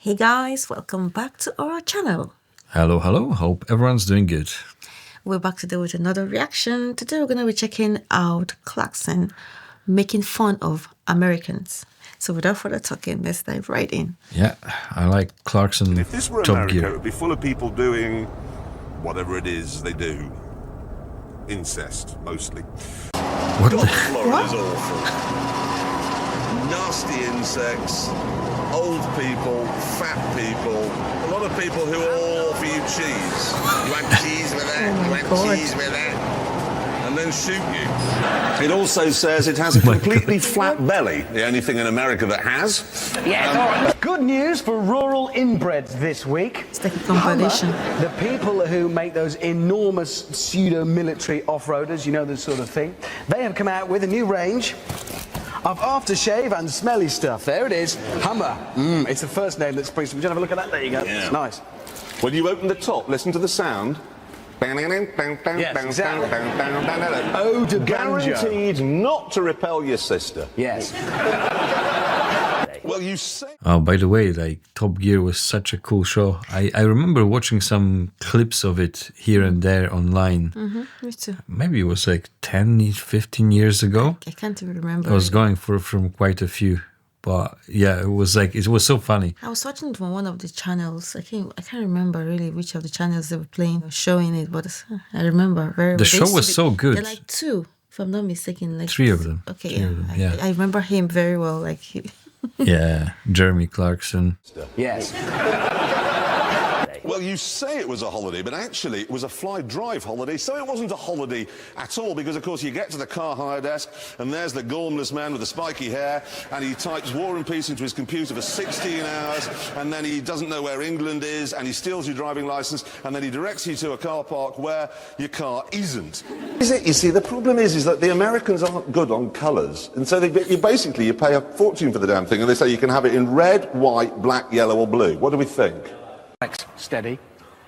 Hey guys, welcome back to our channel. Hello, hello. Hope everyone's doing good. We're back today with another reaction. Today we're going to be checking out Clarkson making fun of Americans. So without further talking, let's dive right in. Yeah, I like Clarkson. If this were Top America, Gear. it would be full of people doing whatever it is they do. Incest, mostly. What the? Florida's awful. Nasty insects, old people, fat people, a lot of people who all offer you cheese. You want cheese with that? You want cheese with that? And then shoot you. It also says it has a completely flat belly. The only thing in America that has. Good news for rural inbreds this week. It's like a compilation. The people who make those enormous pseudo-military off-roaders, you know, this sort of thing, they have come out with a new range of aftershave and smelly stuff. There it is, Hummer. It's the first name that springs to me. Just have a look at that. There you go. Yeah. It's nice. When you open the top, listen to the sound. Yes, exactly. Ode to banjo. Guaranteed not to repel your sister. Yes. Well, you say. Oh, by the way, like Top Gear was such a cool show. I remember watching some clips of it here and there online. Me too. Maybe it was like 10, 15 years ago. I can't even remember. I was going from quite a few. But yeah, it was so funny. I was watching it on one of the channels. I can't remember really which of the channels they were playing or showing it, but I remember very well. The show was so good. They're like two, if I'm not mistaken. Like Three of them. Okay, Three of them, yeah. I remember him very well. Like Yeah, Jeremy Clarkson. Yes. Well, you say it was a holiday, but actually it was a fly-drive holiday, so it wasn't a holiday at all, because, of course, you get to the car hire desk, and there's the gormless man with the spiky hair, and he types War and Peace into his computer for 16 hours, and then he doesn't know where England is, and he steals your driving licence, and then he directs you to a car park where your car isn't. Is it? You see, the problem is that the Americans aren't good on colours, and so you pay a fortune for the damn thing, and they say you can have it in red, white, black, yellow or blue. What do we think? Steady.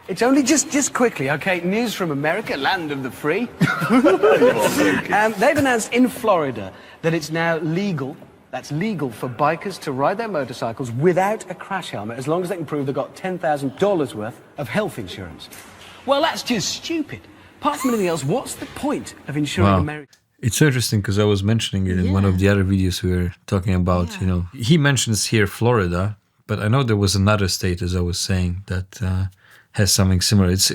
It's only just quickly, okay? News from America, land of the free. They've announced in Florida that it's now legal. That's legal for bikers to ride their motorcycles without a crash helmet, as long as they can prove they've got $10,000 worth of health insurance. Well, that's just stupid. Apart from anything else, what's the point of insuring Wow. America? It's interesting because I was mentioning it in one of the other videos we were talking about. Yeah. You know, he mentions here Florida, but I know there was another state, as I was saying, that has something similar. It's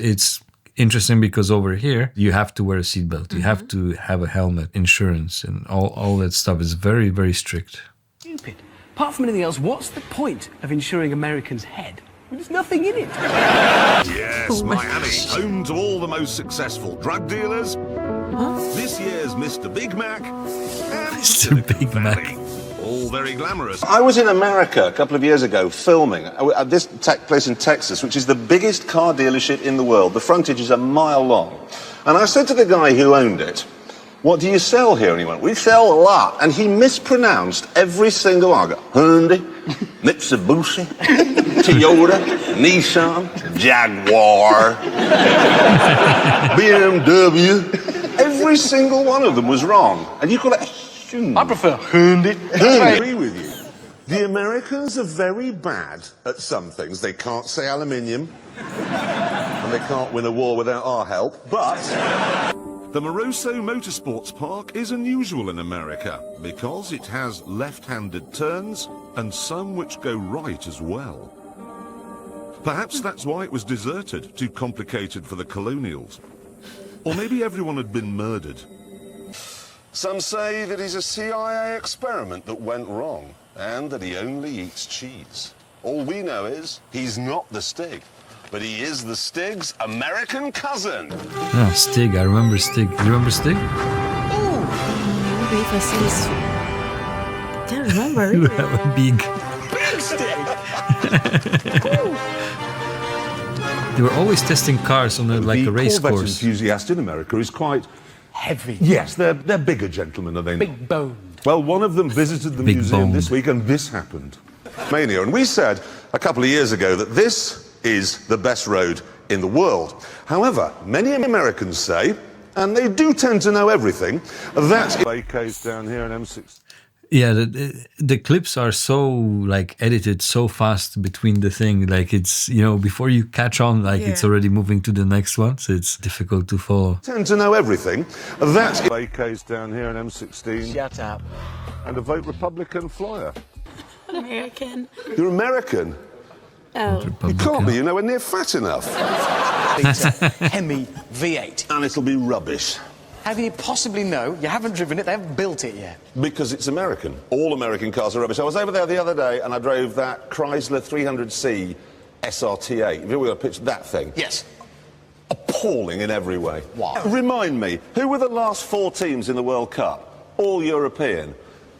interesting because over here you have to wear a seatbelt, you have to have a helmet, insurance, and all that stuff is very, very strict. Stupid. Apart from anything else, what's the point of insuring Americans' head? There's nothing in it. Yes, Miami, home to all the most successful drug dealers. This year's Mr. Big Mac and Mr. Big Valley. Mac. All very glamorous. I was in America a couple of years ago filming. This place in Texas, which is the biggest car dealership in the world. The frontage is a mile long. And I said to the guy who owned it, "What do you sell here?" And he went, "We sell a lot." And he mispronounced every single one. Hyundai, Mitsubishi, Toyota, Nissan, Jaguar, BMW. Every single one of them was wrong. And you call it... I prefer Hyundai. I agree with you. The Americans are very bad at some things. They can't say aluminium, and they can't win a war without our help, but... The Moroso Motorsports Park is unusual in America because it has left-handed turns and some which go right as well. Perhaps that's why it was deserted, too complicated for the colonials. Or maybe everyone had been murdered. Some say that he's a CIA experiment that went wrong, and that he only eats cheese. All we know is he's not the Stig, but he is the Stig's American cousin. Yeah, Stig. I remember Stig. You remember Stig? oh, maybe if I see this, I can't remember. You have a big. They were always testing cars on like a race Corvette course. enthusiast in America is quite... Heavy. Yes, they're bigger gentlemen, are they not? Big boned. Well, one of them visited the Big museum boned. this week, and this happened. Mania, and we said a couple of years ago that this is the best road in the world. However, many Americans say, and they do tend to know everything, that... Bay caves down here in M6. Yeah, the clips are so like edited so fast between the thing. Like it's, before you catch on, like it's already moving to the next one. So it's difficult to follow. Tend to know everything. That's AK's down here in M16. Shut up. And a vote Republican flyer. American. You're American? Oh. You can't be, you're nowhere near fat enough. It's a Hemi V8. And it'll be rubbish. How do you possibly know? You haven't driven it, they haven't built it yet. Because it's American. All American cars are rubbish. I was over there the other day and I drove that Chrysler 300C SRT8. Have you ever pictured that thing? Yes. Appalling in every way. Wow. Remind me, who were the last 4 teams in the World Cup? All European.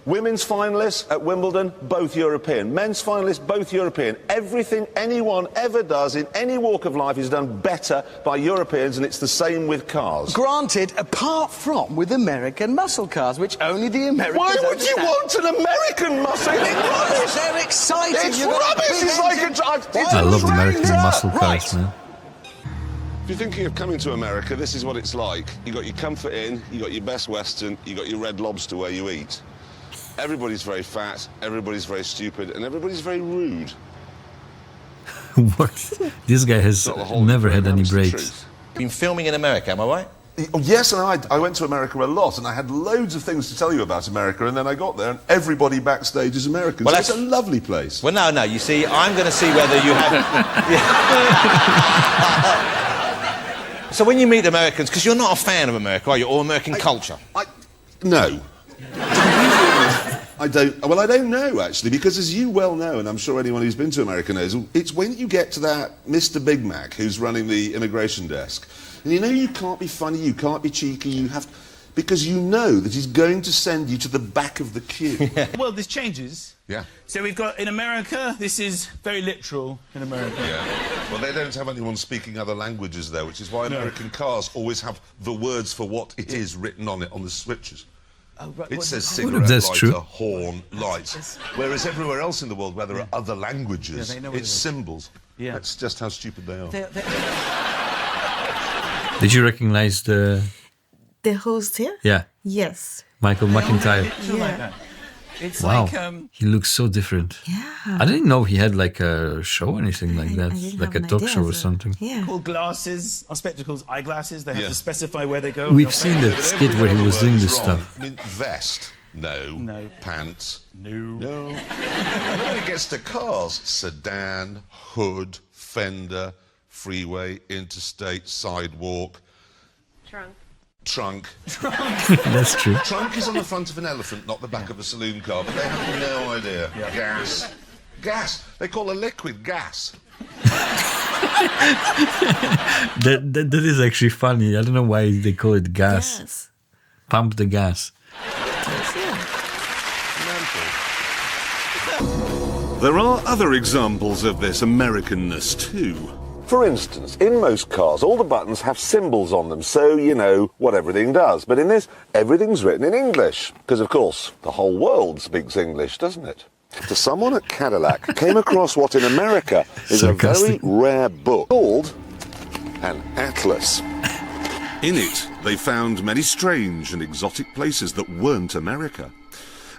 Women's finalists at Wimbledon, both European. Men's finalists, both European. Everything anyone ever does in any walk of life is done better by Europeans, and it's the same with cars. Granted, apart from with American muscle cars, which only the Americans Why would you understand. want an American muscle? It's rubbish! They're exciting. It's You've got rubbish! big It's like engine. it's I a love American tractor. muscle cars, Right. man. If you're thinking of coming to America, this is what it's like. You got your Comfort Inn, you got your Best Western, you got your Red Lobster where you eat. Everybody's very fat, everybody's very stupid, and everybody's very rude. What? This guy has Not the whole never had program, any it's the breaks. truth. Been filming in America, am I right? Oh, yes, and I went to America a lot, and I had loads of things to tell you about America, and then I got there, and everybody backstage is American. Well, So it's that's- a lovely place. Well, no. You see, I'm going to see whether you have. So when you meet Americans, because you're not a fan of America, are you? Or American culture? No. I don't. Well, I don't know actually, because as you well know, and I'm sure anyone who's been to America knows, it's when you get to that Mr. Big Mac who's running the immigration desk, and you can't be funny, you can't be cheeky, you have, because you know that he's going to send you to the back of the queue. Well, there's changes. Yeah. So we've got in America, this is very literal in America. Yeah. Well, they don't have anyone speaking other languages there, which is why American cars always have the words for what it is written on it on the switches. Oh, right. It says if cigarette that's lighter, true? horn, lights. Whereas everywhere else in the world where there are other languages, Yeah, they know what it's it is. symbols. Yeah. That's just how stupid they are. Did you recognize the host here? Yeah, Yes. Michael McIntyre? Yeah. It's Wow, like he looks so different. Yeah. I didn't know he had like a show or anything like I that, didn't like have a an talk idea, show or so- something. Yeah. called glasses, or spectacles, eyeglasses. They have Yeah. to specify where they go. We've seen the But skit every where he other was word doing is this wrong. stuff. I mean, vest, no. No. Pants, No. no. And when it gets to cars, sedan, hood, fender, freeway, interstate, sidewalk, trunk. That's true. Trunk is on the front of an elephant, not the back of a saloon car, but they have no idea. Gas. Gas. They call a liquid gas. That is actually funny. I don't know why they call it gas. Yes. Pump the gas. There are other examples of this Americanness too. For instance, in most cars, all the buttons have symbols on them, so you know what everything does. But in this, everything's written in English. Because, of course, the whole world speaks English, doesn't it? To someone at Cadillac came across what in America is a very Sarcastic. rare book called an atlas. In it, they found many strange and exotic places that weren't America.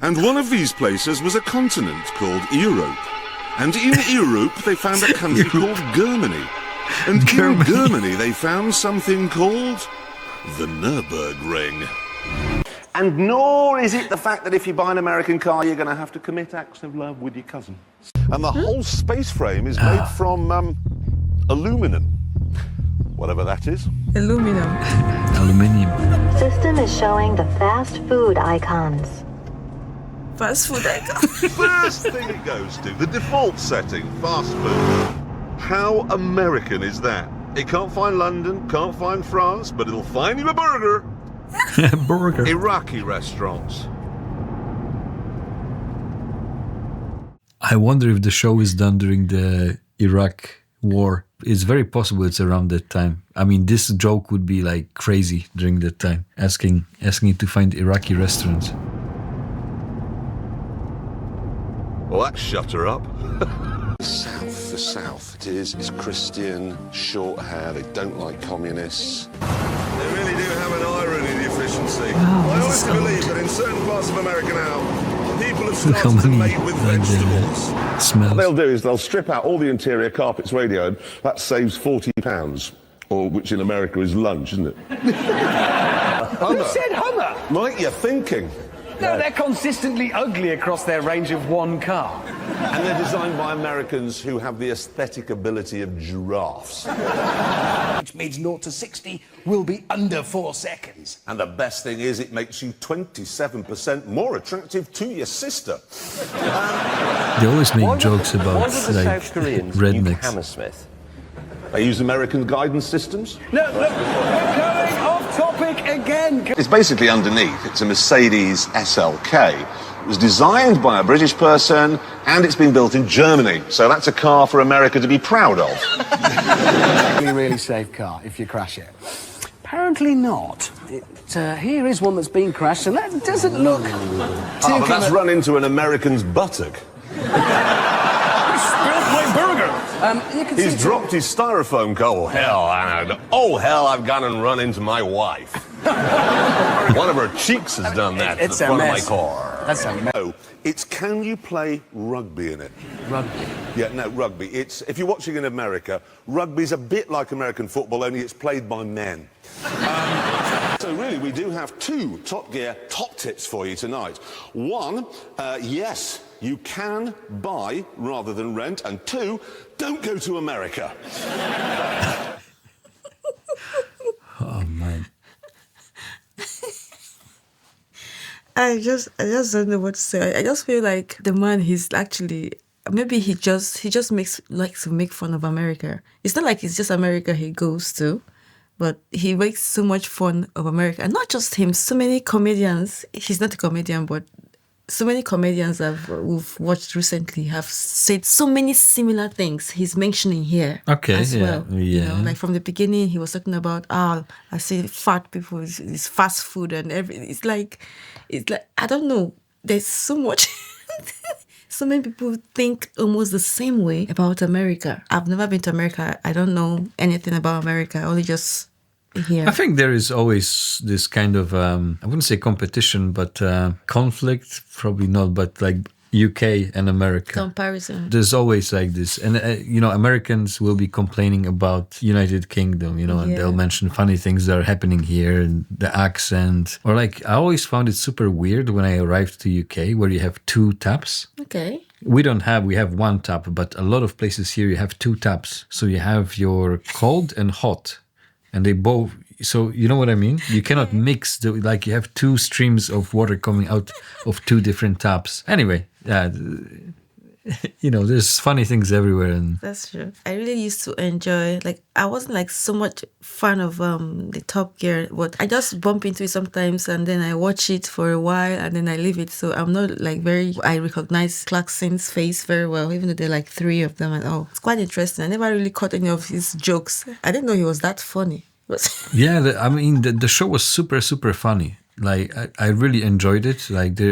And one of these places was a continent called Europe. And in Europe, they found a country called Germany. And in Germany, they found something called the Nürburgring. And nor is it the fact that if you buy an American car, you're going to have to commit acts of love with your cousin. And the whole space frame is made from aluminum. Whatever that is. Aluminum. Aluminium. System is showing the fast food icons. Fast food icon. First thing it goes to, the default setting, fast food. How American is that? It can't find London, can't find France, but it'll find you a burger. Burger. Iraqi restaurants. I wonder if the show is done during the Iraq war. It's very possible it's around that time. I mean, this joke would be like crazy during that time, asking you to find Iraqi restaurants. Well, that shut her up. The South, it is. It's Christian, short hair, they don't like communists. They really do have an irony, the efficiency. I honestly believe that in certain parts of America now, Look how starters are many made with vegetables. What smells. they'll do is they'll strip out all the interior carpets, radio, and that saves £40, or which in America is lunch, isn't it? Who said Hummer? Mike, you're thinking. No, they're consistently ugly across their range of one car. And they're designed by Americans who have the aesthetic ability of giraffes. Which means 0 to 60 will be under 4 seconds. And the best thing is it makes you 27% more attractive to your sister. They always make jokes about Why would the like South Koreans use rednecks. Hammersmith? They use American guidance systems. No, look, we're going off topic again. It's basically underneath. It's a Mercedes SLK. It was designed by a British person and it's been built in Germany. So that's a car for America to be proud of. Really, really safe car if you crash it. Apparently not. Here is one that's been crashed, and that doesn't look too But that's run into an American's buttock. you can He's see dropped his styrofoam car. Oh, hell, oh, hell, I've gone and run into my wife. One of her cheeks has done that to It's the a front of my mess. car. That's a mess. No, it's can you play rugby in it? Rugby. Yeah, no, rugby. It's, if you're watching in America, rugby's a bit like American football, only it's played by men. So really, we do have 2 Top Gear top tips for you tonight. One, yes, you can buy rather than rent. And 2, don't go to America. Oh man. I just don't know what to say. I just feel like the man, he's actually, maybe he just likes to make fun of America. It's not like it's just America he goes to, but he makes so much fun of America. And not just him, so many comedians, he's not a comedian, but so many comedians we've watched recently have said so many similar things he's mentioning here as well. You know, like from the beginning, he was talking about, I see fat people, it's fast food and everything. It's like, I don't know, there's so much. So many people think almost the same way about America. I've never been to America. I don't know anything about America. I only just here. I think there is always this kind of, I wouldn't say competition, but conflict, probably not, but like UK and America. Comparison. There's always like this. And, Americans will be complaining about United Kingdom, and they'll mention funny things that are happening here and the accent. Or like, I always found it super weird when I arrived to UK where you have 2 taps. Okay. We have 1 tap, but a lot of places here you have 2 taps. So you have your cold and hot. And they both, so you know what I mean? You cannot mix, like you have 2 streams of water coming out of 2 different taps. Anyway, there's funny things everywhere. And that's true. I really used to enjoy, I wasn't so much fan of the Top Gear, but I just bump into it sometimes and then I watch it for a while and then I leave it. So I'm not I recognize Clarkson's face very well, even though there are 3 of them and it's quite interesting. I never really caught any of his jokes. I didn't know he was that funny. Yeah, the show was super, super funny. I really enjoyed it.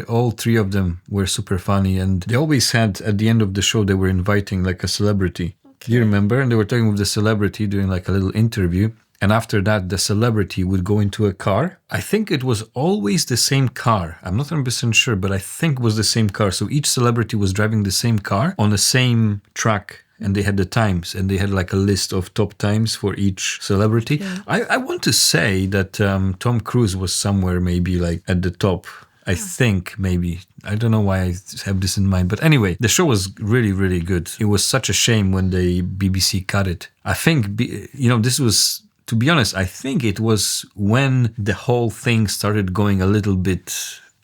All 3 of them were super funny, and they always had, at the end of the show, they were inviting a celebrity. Okay. Do you remember? And they were talking with the celebrity, doing a little interview. And after that, the celebrity would go into a car. I think it was always the same car. I'm not 100% sure, but I think it was the same car. So each celebrity was driving the same car on the same track. And they had the times, and they had a list of top times for each celebrity. Yeah. I want to say that Tom Cruise was somewhere maybe at the top. I think maybe. I don't know why I have this in mind. But anyway, the show was really, really good. It was such a shame when the BBC cut it. I think, this was, to be honest, I think it was when the whole thing started going a little bit,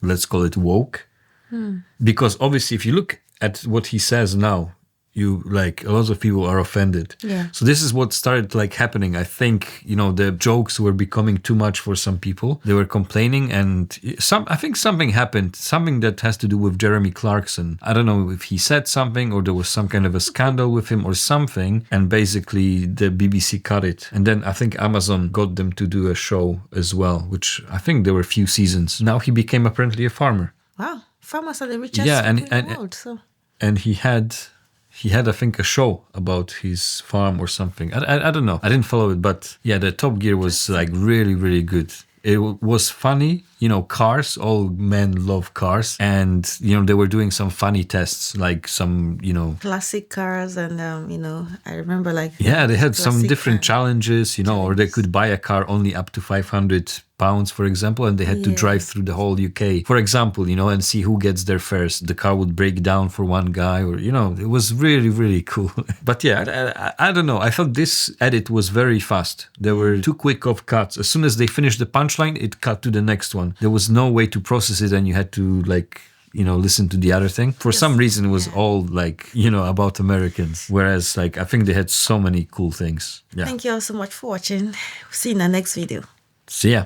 let's call it woke. Because obviously, if you look at what he says now, a lot of people are offended. Yeah. So this is what started happening. I think, the jokes were becoming too much for some people. They were complaining and I think something happened, something that has to do with Jeremy Clarkson. I don't know if he said something or there was some kind of a scandal with him or something. And basically the BBC cut it. And then I think Amazon got them to do a show as well, which I think there were a few seasons. Now he became apparently a farmer. Wow. Farmers are the richest people in the world. So. And he had, I think, a show about his farm or something. I don't know. I didn't follow it, but yeah, the Top Gear was really, really good. It was funny cars. All men love cars. And, they were doing some funny tests, like some, Classic cars, and I remember like yeah, they had some classic different car challenges, or they could buy a car only up to 500 pounds, for example, and they had to drive through the whole UK, for example, and see who gets there first. The car would break down for one guy, or, it was really, really cool. But yeah, I don't know. I thought this edit was very fast. There were too quick of cuts. As soon as they finished the punchline, it cut to the next one. There was no way to process it, and you had to listen to the other thing. For some reason, it was all about Americans. Whereas I think they had so many cool things. Yeah. Thank you all so much for watching. See you in the next video. See ya.